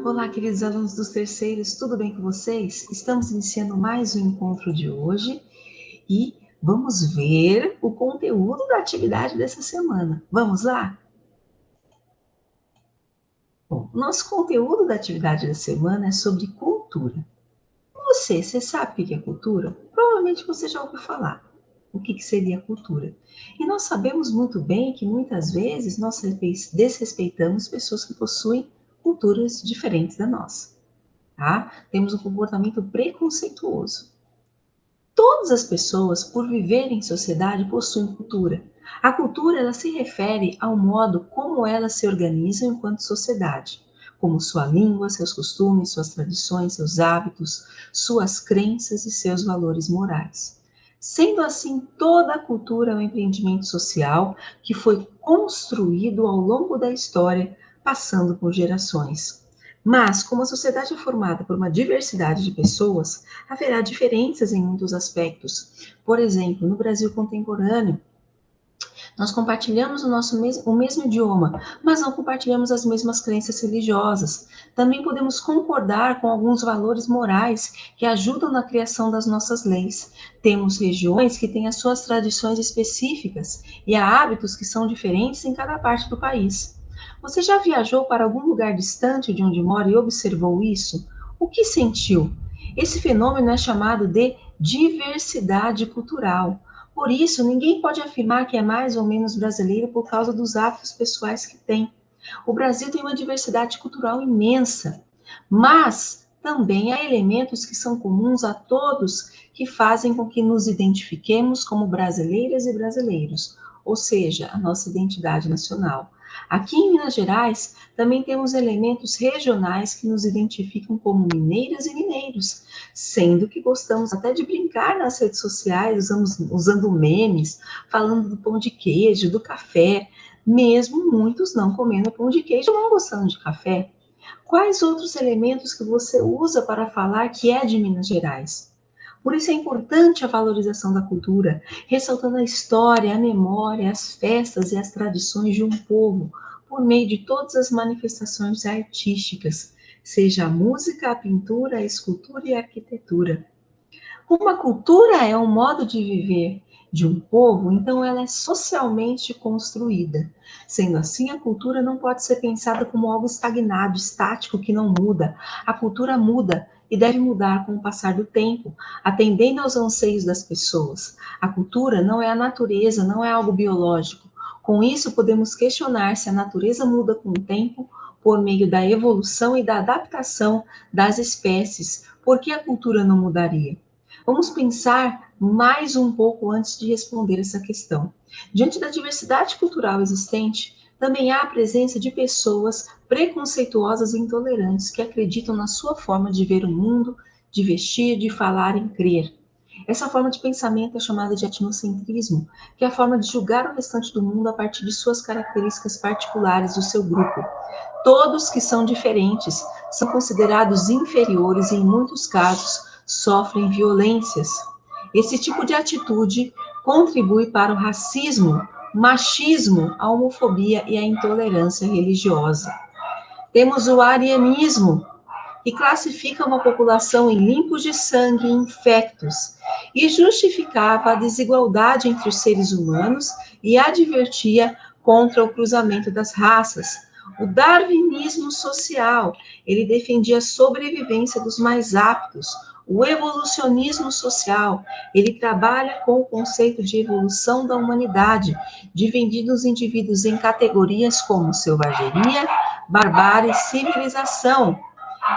Olá, queridos alunos dos terceiros, tudo bem com vocês? Estamos iniciando mais um encontro de hoje e vamos ver o conteúdo da atividade dessa semana. Vamos lá? Bom, nosso conteúdo da atividade da semana é sobre cultura. Você sabe o que é cultura? Provavelmente você já ouviu falar. O que seria cultura? E nós sabemos muito bem que muitas vezes nós desrespeitamos pessoas que possuem culturas diferentes da nossa. Tá? Temos um comportamento preconceituoso. Todas as pessoas, por viverem em sociedade, possuem cultura. A cultura, ela se refere ao modo como elas se organizam enquanto sociedade, como sua língua, seus costumes, suas tradições, seus hábitos, suas crenças e seus valores morais. Sendo assim, toda a cultura é um empreendimento social que foi construído ao longo da história, passando por gerações. Mas, como a sociedade é formada por uma diversidade de pessoas, haverá diferenças em muitos aspectos. Por exemplo, no Brasil contemporâneo, nós compartilhamos o mesmo idioma, mas não compartilhamos as mesmas crenças religiosas. Também podemos concordar com alguns valores morais que ajudam na criação das nossas leis. Temos regiões que têm as suas tradições específicas e há hábitos que são diferentes em cada parte do país. Você já viajou para algum lugar distante de onde mora e observou isso? O que sentiu? Esse fenômeno é chamado de diversidade cultural. Por isso, ninguém pode afirmar que é mais ou menos brasileiro por causa dos hábitos pessoais que tem. O Brasil tem uma diversidade cultural imensa, mas também há elementos que são comuns a todos que fazem com que nos identifiquemos como brasileiras e brasileiros, ou seja, a nossa identidade nacional. Aqui em Minas Gerais, também temos elementos regionais que nos identificam como mineiras e mineiros, sendo que gostamos até de brincar nas redes sociais, usando memes, falando do pão de queijo, do café, mesmo muitos não comendo pão de queijo ou não gostando de café. Quais outros elementos que você usa para falar que é de Minas Gerais? Por isso é importante a valorização da cultura, ressaltando a história, a memória, as festas e as tradições de um povo, por meio de todas as manifestações artísticas, seja a música, a pintura, a escultura e a arquitetura. Uma cultura é um modo de viver de um povo, então ela é socialmente construída. Sendo assim, a cultura não pode ser pensada como algo estagnado, estático, que não muda. A cultura muda e deve mudar com o passar do tempo, atendendo aos anseios das pessoas. A cultura não é a natureza, não é algo biológico. Com isso, podemos questionar se a natureza muda com o tempo por meio da evolução e da adaptação das espécies. Por que a cultura não mudaria? Vamos pensar mais um pouco antes de responder essa questão. Diante da diversidade cultural existente, também há a presença de pessoas preconceituosas e intolerantes que acreditam na sua forma de ver o mundo, de vestir, de falar e crer. Essa forma de pensamento é chamada de etnocentrismo, que é a forma de julgar o restante do mundo a partir de suas características particulares do seu grupo. Todos que são diferentes são considerados inferiores e, em muitos casos, sofrem violências. Esse tipo de atitude contribui para o racismo, machismo, a homofobia e a intolerância religiosa. Temos o arianismo, que classifica uma população em limpos de sangue e infectos, e justificava a desigualdade entre os seres humanos e advertia contra o cruzamento das raças. O darwinismo social, ele defendia a sobrevivência dos mais aptos. O evolucionismo social, ele trabalha com o conceito de evolução da humanidade, dividindo os indivíduos em categorias como selvageria, barbárie e civilização.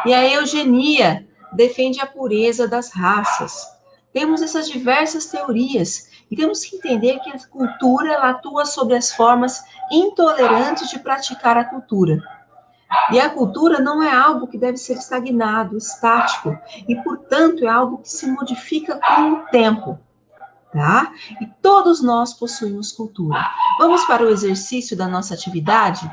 E a eugenia defende a pureza das raças. Temos essas diversas teorias e temos que entender que a cultura ela atua sobre as formas intolerantes de praticar a cultura. E a cultura não é algo que deve ser estagnado, estático, e, portanto, é algo que se modifica com o tempo, tá? E todos nós possuímos cultura. Vamos para o exercício da nossa atividade?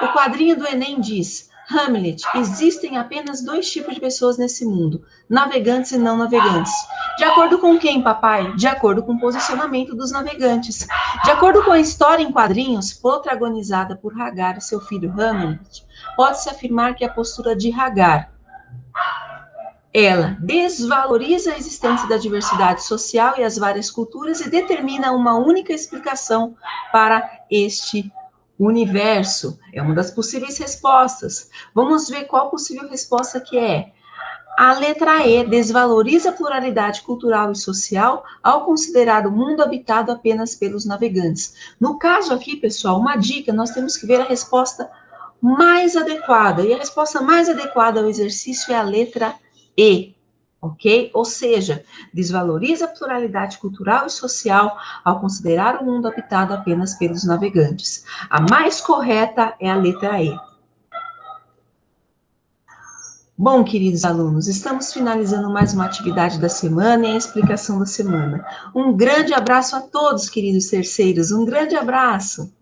O quadrinho do Enem diz: Hamlet, existem apenas dois tipos de pessoas nesse mundo, navegantes e não navegantes. De acordo com quem, papai? De acordo com o posicionamento dos navegantes. De acordo com a história em quadrinhos, protagonizada por Hagar e seu filho Hamlet, pode-se afirmar que a postura de Hagar, ela desvaloriza a existência da diversidade social e as várias culturas e determina uma única explicação para este universo. É uma das possíveis respostas. Vamos ver qual possível resposta que é. A letra E desvaloriza a pluralidade cultural e social ao considerar o mundo habitado apenas pelos navegantes. No caso aqui, pessoal, uma dica, nós temos que ver a resposta mais adequada. E a resposta mais adequada ao exercício é a letra E, ok? Ou seja, desvaloriza a pluralidade cultural e social ao considerar o mundo habitado apenas pelos navegantes. A mais correta é a letra E. Bom, queridos alunos, estamos finalizando mais uma atividade da semana e a explicação da semana. Um grande abraço a todos, queridos terceiros, um grande abraço.